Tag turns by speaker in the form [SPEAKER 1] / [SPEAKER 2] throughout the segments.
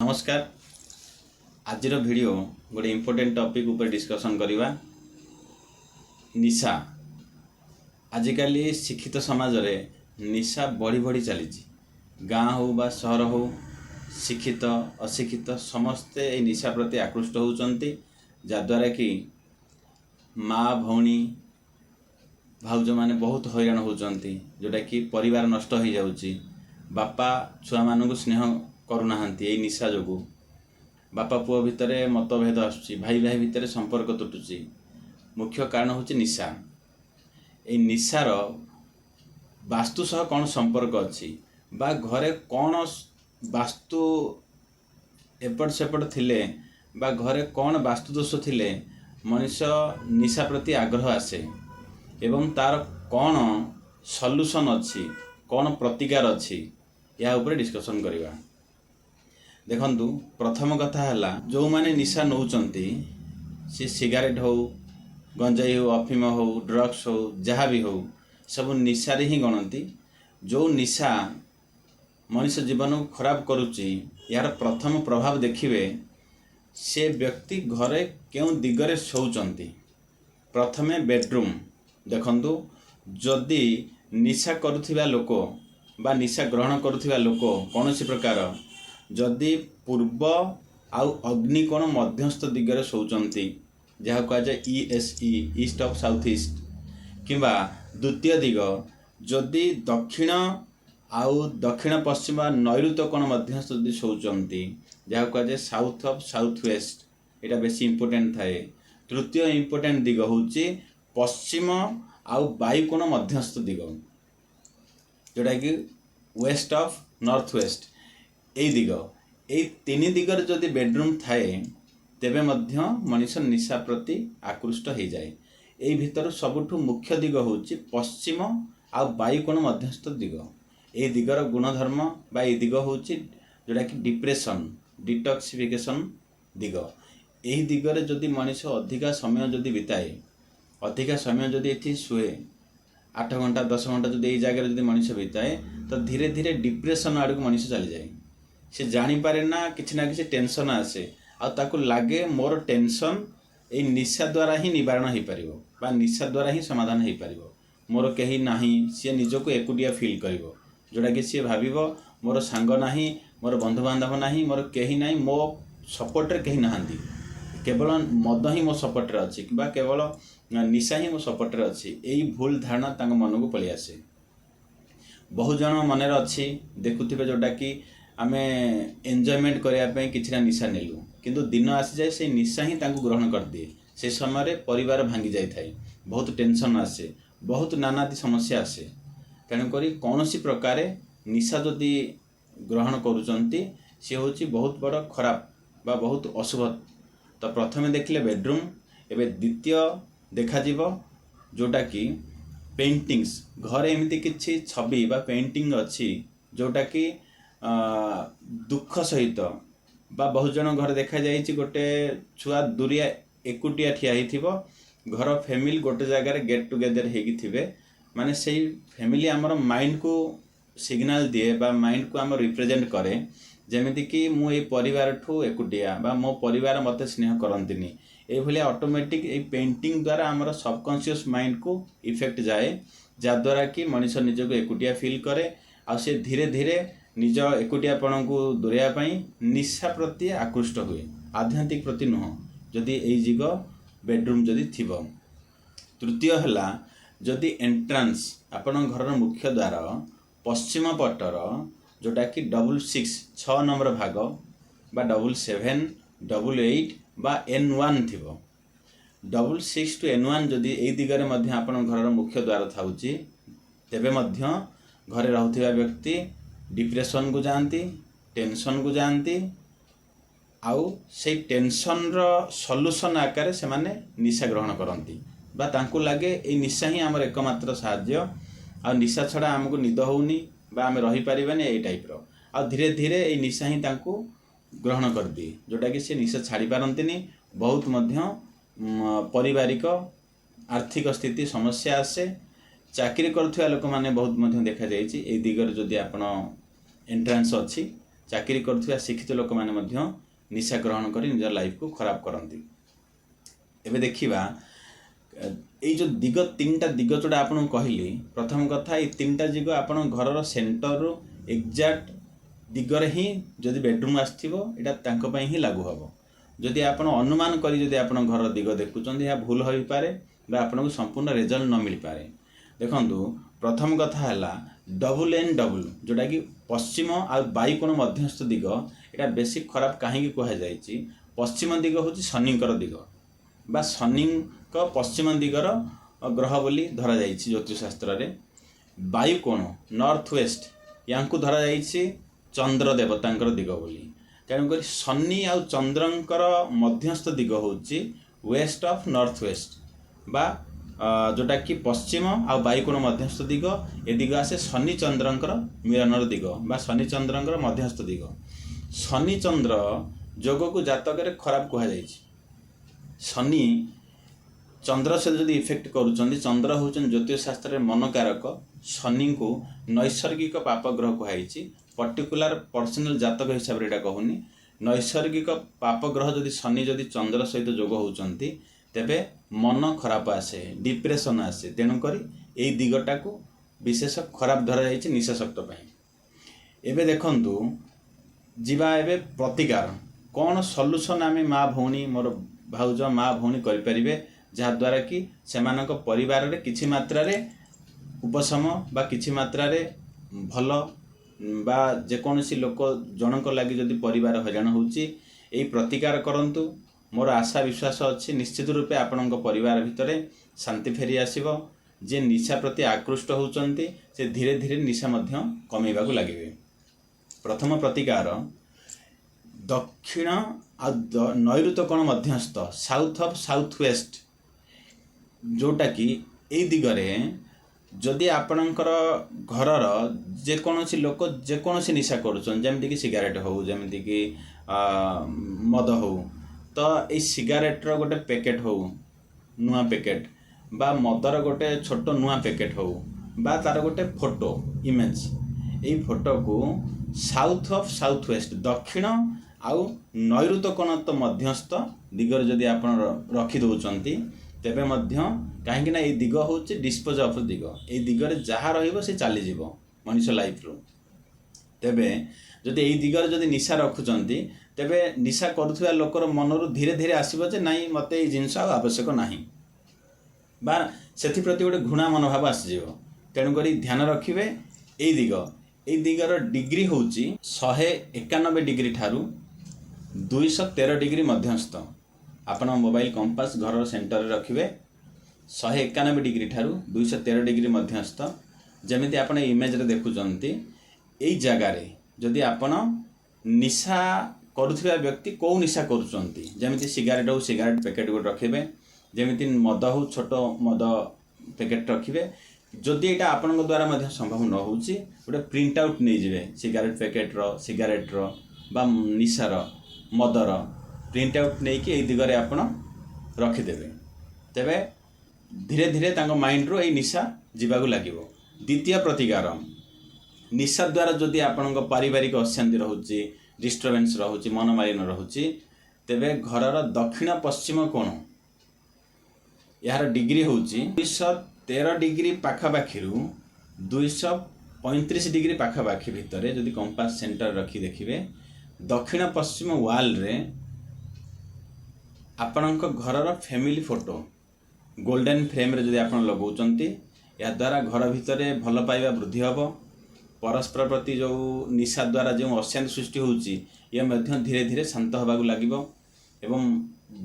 [SPEAKER 1] नमस्कार। आज वीडियो गोटे इम्पोर्टेंट टॉपिक ऊपर डिस्कशन करवा। निशा आजिकल शिक्षित समाज रे निशा बढ़ी बढ़ी चली। गाँ हो बा सहर हो, शिक्षित अशिक्षित समस्ते ए निशा प्रति आकृष्ट होउचंती, जद्वारा कि माँ भौणी भाउज माने बहुत हैरान होउचंती, जोटा कि परिवार नष्ट हो जाउची। बापा छुआ मानू स्नेह करूनाहांती ए निशा जोगु। बापा पुओ भितर मतभेद आसुची, भाई भाई भितर संपर्क तुटुची। मुख्य कारण होची निशा। ए निशार वास्तु सह कौन संपर्क अच्छी बा घरे कौन वास्तु एपट सेपट थिले बा घरे कौन वास्तु दोष थिले मनुष्य निशा प्रति आग्रह आसे एवं तार कौन सॉल्यूशन अच्छी, कौन प्रतिकार अच्छी, या ऊपर डिस्कशन करिवा। देखंतु प्रथम कथा है जो माने निशा नौचंती सी सिगारेट हो, गंजाई हो, अफिम हो, ड्रग्स हो, जहाँ भी हो सब निशारे ही गणती। जो निशा मनुष्य जीवन को खराब करुच्ची, यार प्रथम प्रभाव देखिए से व्यक्ति घरे क्यों दिगरे शोचंती। प्रथमे बेडरूम देखंतु, जदि निशा करुथिबा लोक बा निशा ग्रहण करुथिबा लोक कौनसी प्रकार जदि पूर्व आउ अग्निकोण मध्यस्थ दिगरे शोचंती, जहाँ कहा जाए ESE east of south east, किंबा द्वितीय दिग जदि दक्षिण आउ दक्षिण पश्चिम नैऋत्य कोण मध्यस्थ जदि शोचंती, जहाँ कहा जाए साउथ ऑफ साउथ वेस्ट, यहाँ बेसी इंपोर्टेंट थाए। तृतीय इंपोर्टेंट दिग होची पश्चिम आउ वायुकोण मध्यस्थ दिग, जोटा कि वेस्ट ऑफ नॉर्थ वेस्ट। ए दिग ए तीन दिगर जदि बेडरूम थाए तेबे मध्य मनुष्य निशा प्रति आकृष्ट हो जाए। ए भितर सबुठु मुख्य दिग होची पश्चिम आ वायुकोण मध्यस्थ दिग। ए दिगर गुणधर्म बा ए दिग होची जोटा कि डिप्रेशन डिटॉक्सिफिकेशन दिग। एही दिगरे जदि मनुष्य अधिका समय जदि बिताए, अधिका समय जदि एथि शुए 8 घंटा 10 घंटा जदि ए जगह जदि मनुष्य बिताए, तो धीरे धीरे डिप्रेशन आड़ को मनुष्य चली जाए। से जानी पारे ना किसी टेंशन आसे आ ताकू लागे मोर टेंशन ए निशा द्वारा ही निवारण हो पारिबो बा निशा द्वारा ही समाधान हो पारिबो। मोर कहीं नाही, सी निजको एकुटिया फील करिवो, जोटा कि सी भाविबो मोर सांग नाही, मोर बंधु बांधव नाही, मोर कहीं नाही, मो सपोर्ट रे कहीं नहांती, केवल मद ही मो सपोर्ट रे अछि बा केवल निशा ही मो सपोर्ट रे अछि। एई भूल धारणा तांग मन को पलि आसे। बहु जन मन रे अछि देखुथिबे, जोटा कि आमे एंजॉयमेंट करने किसी निशा नेलु, किंतु दिन आसी जाए से निशा ही तांको ग्रहण कर दिए। से समय परिवार भांगी जाए थाए, बहुत टेंशन आसे, बहुत नानादी समस्या आसे। तेणुक कौन सी प्रकार निशा जदि ग्रहण करुचंती सी होची बहुत बड़ खराब बा बहुत अशुभ। तो प्रथमे देखले बेडरूम, एवं द्वितीय देखा जीवो जोटा कि पेंटिंग्स। घरे एमती किछि छवि बा पेंटिंग अच्छी जोटा कि दुख सहित बा बहुत जन घर देखा जाइए गोटे छुआ दूरिया एकुटिया ठिया हिथिबो, घर फैमिली गोटे जगह गेट टुगेदर होगी, माने से फैमिली आमर माइंड को सिग्नल दिए बा माइंड को आम रिप्रेजेंट करे, जेमिति कि मु ए परिवार ठू एकुटिया बा मो परिवार मते स्नेह करंतिनी। ए भलिया ऑटोमेटिक ए पेंटिंग द्वारा आमर सबकॉन्शियस माइंड को इफेक्ट जाए, जद्वारा कि मनुष्य निजको एकुटिया फील करे आ से धीरे धीरे निज एकुटियापण को दूरिया पाई निशा प्रति आकृष्ट हुए, आध्यात्मिक प्रति नुह, जदि ए जिग बेडरूम जदि थिबो। तृतीय हला जदि एंट्रांस आपण घर मुख्य द्वार पश्चिम पटर जोटा कि 6 नंबर भाग बा 7 8 बा N1 थिबो। 6 to N1 जदि ए दिगरे मध्य आपण घर मुख्य द्वार थाउची, तेबे मध्य घरे रहउथिबा व्यक्ति डिप्रेशन को जानती, टेंशन को जानती, आउ से टेंशन रो सॉल्यूशन आकार से माने निशा ग्रहण करती बा तांको लागे ए निशा ही आमर एकमात्र साहाय्य। आ निशा छड़ा आमको निद होउनी बा आमे रही पारिबानी ए टाइप रो। आ धीरे धीरे ए निशा ही तांको ग्रहण कर दिए, जोटा कि से निशा छाड़ी पारंतिनी। बहुत मध्य पारिवारिक आर्थिक स्थिति समस्या आसे। चाकरी करुवा लोक मैंने बहुत मध्य देखा जाइए ए दिगर जदि आपण एंट्रांस अच्छी चाकरी करुवा शिक्षित लोक मैंने निशा ग्रहण कर निज लाइफ को खराब करती। एबे देखिबा ये जो दिग 3टा दिग जोड़ा आपन कहली, प्रथम कथा ये 3टा दिग आपन घर सेंटर रो एग्जैक्ट दिगरे ही जदि बेडरूम आसथिबो एटा तांको पई ही लागू हबो। जदि आपन अनुमान करी जदि आपन घर दिग देखुचंदी या भूल होई पारे बा आपन को संपूर्ण रिजल्ट न मिल पारे। देखंतु प्रथम कथा हैला डबल एन डबल जोटा कि पश्चिम आ बायुकोण मध्यस्थ दिग एटा बेसी खराब कहीं कह जाइछि। पश्चिम दिग होछि शनिकर दिग बा शनि का पश्चिम दिगर ग्रह बोली धरा जाइछि ज्योतिष शास्त्र रे। वायुकोण नॉर्थ वेस्ट यांकु धरा जाइछि चंद्र देवतांकर दिग बोली। तेणुक शनि आ चंद्रंकर मध्यस्थ दिग होछि वेस्ट ऑफ नॉर्थ वेस्ट बा जोटा कि पश्चिम आ वायुकोण मध्यस्थ दिग। ए दिग आसे शनि चंद्रंकर मिलनर दिग बा शनि चंद्रंकर मध्यस्थ दिग। शनि चंद्र जोग को जातक रे खराब कह जाइछि। शनि चंद्र से जदि इफेक्ट करुचंदी, चंद्र होचन ज्योतिष शास्त्र रे मनकारक। शनि को नैसर्गिक पाप ग्रह कहुई, पर्टिकुलर पर्सनल जातक हिसाब से एटा कहूनी। नैसर्गिक पाप ग्रह जदि शनि जदि चंद्र सहित जोग होचंती तेबे मन खराब आसे, डिप्रेशन आसे। तेणुक यही दिगटा को विशेष खराब धरा जाइछि निशाशक्त पई। एबे देखंतु जीवा एबे प्रतिकार कौन सॉल्यूशन आमे माँ भौणी मोर भाउज माँ भौणी करि परिबे जहाँ द्वारा कि सेमानक परिवार रे किछि मात्रा रे उपशम बा किछि मात्रा रे भल बा जेकोसी लोक जनक लगी जदि परिवार हैरान होउची एई प्रतिकार करंतु। मोर आशा विश्वास अच्छी निश्चित रूपे आपणक परिवार भितरे शांति फेरी आसीबो। जे निशा प्रति आकृष्ट होउचंती से धीरे धीरे निशा मध्य कमेबाकू लागिबे। प्रथम प्रतिकार दक्षिण आ नैऋत्य कोण मध्यस्थ साउथ ऑफ साउथ वेस्ट जोटा कि ए दिगरे जदि आपणकर घरर जेकोसी लोक जेकोसी निशा करुछन जेमति कि सिगारेट हो जेमति कि मद हो तो ए सिगारेटर गोटे पैकेट हो नुआ पैकेट बा मदर गोटे छोट नुआ पैकेट हो बा तार गोटे फोटो इमेज ए फोटो को साउथ ऑफ साउथ वेस्ट दक्षिण आउ नैऋत्य कोण तो मध्यस्थ दिगर जदि आपण रखी दउचंती तेबे मध्य कहीं ना ये दिग हूँ डिस्पोज ऑफ दिग। ये दिगरे जहाँ रहिबो से चली जीवो मनुष्य लाइफ रो। तेबे जदि यही दिगरे जदि निशा रखुचंती तेबे निशा करुथुवा लोकर मनरु धीरे धीरे आसीबो जे नाई मते ये जिंस आवश्यक नाही बा सेथि प्रति गोटे घृणा मनोभाव आसीजिवो। तेणु करी ध्यान रखिबे एई दिगर डिग्री होउची 191 डिग्री ठारू 213 डिग्री मध्यस्थ। आपण मोबाइल कंपास घर सेंटर रे रखिबे 191 डिग्री ठारू 213 डिग्री मध्यस्थ। जमिति आपण इमेज रे देखुचंती एई जगह रे जदि आपण निशा करुथुवा व्यक्ति को निशा करुचंती जेमिति सिगारेट हो सिगारेट पैकेट गोटे रखिबे, जेमिति मद हो छोट मद पैकेट रखिबे। जदि एटा आपण द्वारा मध्य संभव न होउची गोटे प्रिंट आउट नै जिवे सिगारेट पैकेट रो सिगारेट रो बा निशार मदर प्रिंट आउट नहीं कि दिगरे आपण रखिदेवे। तेबे धीरे धीरे तांको माइंड रो ए निशा जीवागु लागिवो। द्वितीय प्रतिकार निशा द्वारा जदि आपण पारिवारिक अशांति रहुची डिस्टर्बेंस रहुची मनमालिन रहुची तेबे घरर दक्षिण पश्चिम कोण यार डिग्री होची 213 डिग्री पाखापाखि 235 डिग्री पाखापाखि भितर जदि कंपास सेंटर रखी देखिबे दक्षिण पश्चिम वाल रे आपणक घरर फैमिली फोटो गोल्डन फ्रेम रे जदि आपण लगाउचंती या द्वारा घर भितर भल पाइबा वृद्धि हबो। परस्पर प्रति जो निशा द्वारा जो अशांति सृष्टि होउची ये मध्य धीरे धीरे शांत होबाकू लागिबो एवं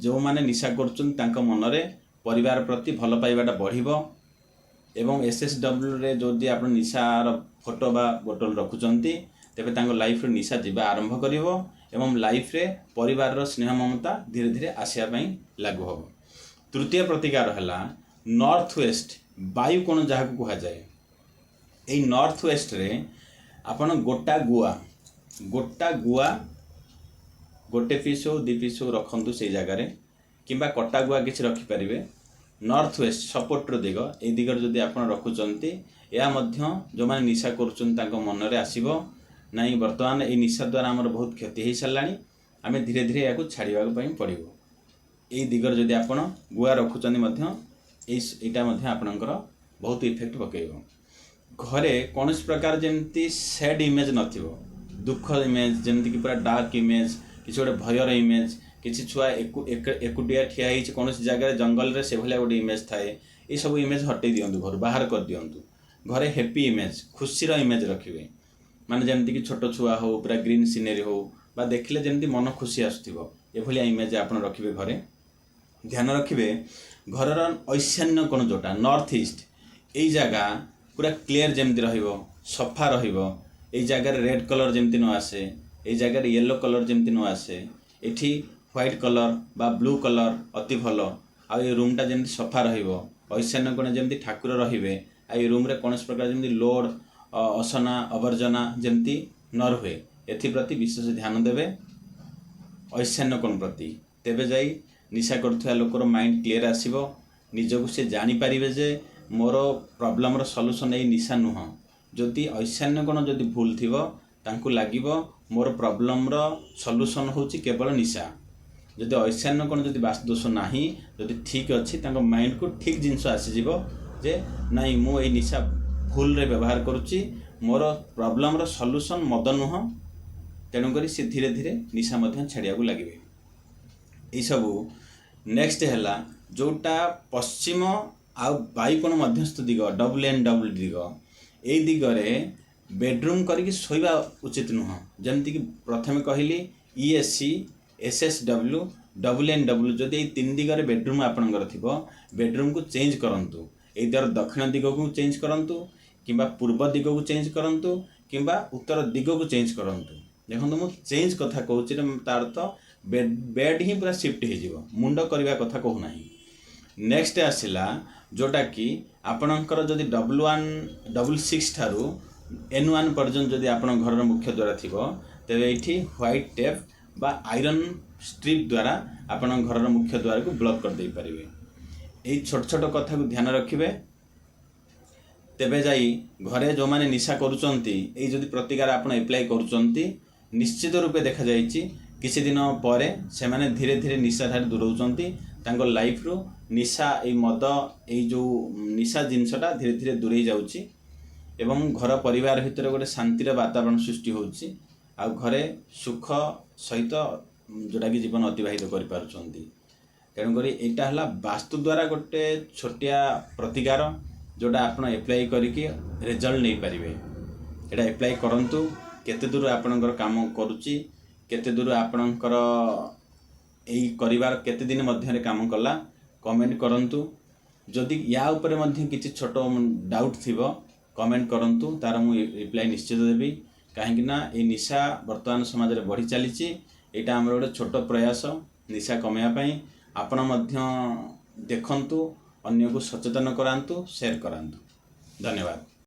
[SPEAKER 1] जो माने निशा करचुन तांको मनरे परिवार प्रति भल पाइबाटा बढ़िबो। एवं SSW रे जदि आपण निशार फोटो बा बोतल रखुचंती तेबे तांको लाइफ रे निशा जीवा आरंभ करिवो एवं लाइफ रे परिवार रो स्नेह ममता धीरे धीरे आसिया पई लागू हो। तृतीय प्रतिकार हला नॉर्थ वेस्ट वायु कोण जहाँ को कहा जाए। एई नॉर्थ वेस्ट रे आपण गोटा गुआ गोटे पीस हो 2 पीस हो रखंतु से जगह रे किंबा कटा गुआ किछि रखि परिबे। नॉर्थ वेस्ट सपोर्ट रो दिग ए दिगर जदि आपण रखुचंती या मध्य जो माने निशा करूचन तांको मन रे आसीबो नहीं बर्तमान ये निशा द्वारा आमर बहुत क्षति हो सारा आम धीरे धीरे या छाड़वाई पड़ो यही दिगर जदि आप गुआ रखुच्च यहाँ आपणकर बहुत इफेक्ट पकड़ घरे कौन प्रकार जमी सैड इमेज न दुख इमेज जमीक पूरा डार्क इमेज किसी गोटे भयर इमेज किसी छुआ एकुटिया ठिया कौन जगह जंगल में से भाया गोटे इमेज थाए ये सब इमेज हटे दिंतु घर बाहर कर दिंतु घरे हैप्पी इमेज खुशीर इमेज रखिए माने जमीक छोट छुआ हो पूरा ग्रीन सीनेरी हो बा देखले जमी मन खुशी आसुव ये इमेज आप रखिए घरे ध्यान रखिए घर ऐशान्य कोण जोटा नॉर्थ ईस्ट यही जगह पूरा क्लीयर जमी रफा रही जगार रेड कलर जमी न आसे ये जगार येलो कलर जमी न आसे एठी व्हाइट कलर बा ब्लू कलर अति भल आ रूमटा जमी सफा रईशान्य कोण जमी ठाकुर रे आ रूम रे कौन प्रकार जमी लोड असना अवर्जना जमी न रुए एप्रति विशेष ध्यान देवे ऐशान्य कोण प्रति तेबे जाई निशा करुवा लोकर माइंड क्लीयर आसीबो निजको से जानी पारिबे जे मोर प्रॉब्लम सॉल्यूशन यही निशा नुह जदि ऐशान्य कोण जदि भूल थी तांकु लागिबो मोर प्रॉब्लम सॉल्यूशन होची केवल निशा जदि ऐशान्य कोण जदि वास्तुदोष नाही जदि ठीक अच्छी माइंड को ठीक जिनस आसीजिवो जे नहीं मु ए निशा भूल रे व्यवहार करुच्ची मोर प्रॉब्लम सॉल्यूशन मद नुह तेणुक सी धीरे धीरे निशा छाड़िया लगे यही सबू नेक्स्ट है जोटा पश्चिम आ वायुकोण मध्यस्थ दिग WN दिग ये दिगरे बेडरूम करके शोवा उचित नुह जमीक प्रथम कहली ESC SSW WN जदि ये तीन दिगरे बेडरूम आपणकर थी बेडरूम को चेंज करूँ इधर दक्षिण दिग को चेंज करूँ कि पूर्व दिग को चेंज करूँ कि उत्तर दिग को चेंज करूँ देखो मुझे चेंज कथा कहूँ तार तो बेड ही पूरा शिफ्ट हो मुंड करने कथा कहूना नेक्स्ट आसला जोटा कि आपणकर जदि W166 ठारू N1 पर्यंत जदि आपण घर मुख्य द्वार थी तेरे ये व्हाइट टेप बा आयरन स्ट्रिप द्वारा आपण घर मुख्य द्वार को ब्लॉक कर दे पारे यही छोट छोट कथा को ध्यान रखिए तेबे जाई घरे जो माने निशा करूचंती एई जदि प्रतिकार आपण अप्लाई करूचंती निश्चित रूपे देखा जाइछि किसी दिन पर से माने धीरे धीरे निशा ठार दूर होचंती तांको लाइफ रो निशा ए मद ए जो निशा जिनसटा धीरे धीरे दूरे जाउछि एवं घर परिवार भितर गोटे शांतिर वातावरण सृष्टि होउछि आ घरे सुख सहित जोटा कि जीवन अतिबाहित कर पारुचंती तेणुक यहाँ है वास्तु द्वारा गोटे छोटिया प्रतिकार जोटा आप एप्लाई करके रिजल्ट नहीं पारे यहाँ एप्लाई करूँ केते दूर आपणकर काम करुच्ची केते दूर आपणकर यही करिवार केते दिन मध्य काम कला कमेंट करंतु जदि या उपरे मध्य किछि छोट डाउट थिबो कमेंट करंतु तार मु रिप्लाई निश्चित देबी कहीं ये निशा वर्तमान समाज में बढ़ी चली यहाँ आम गोटे छोट प्रयास निशा कमेवाई आपण मध्य देखंतु अन्य को सचेतन करांतु शेयर करांतु धन्यवाद।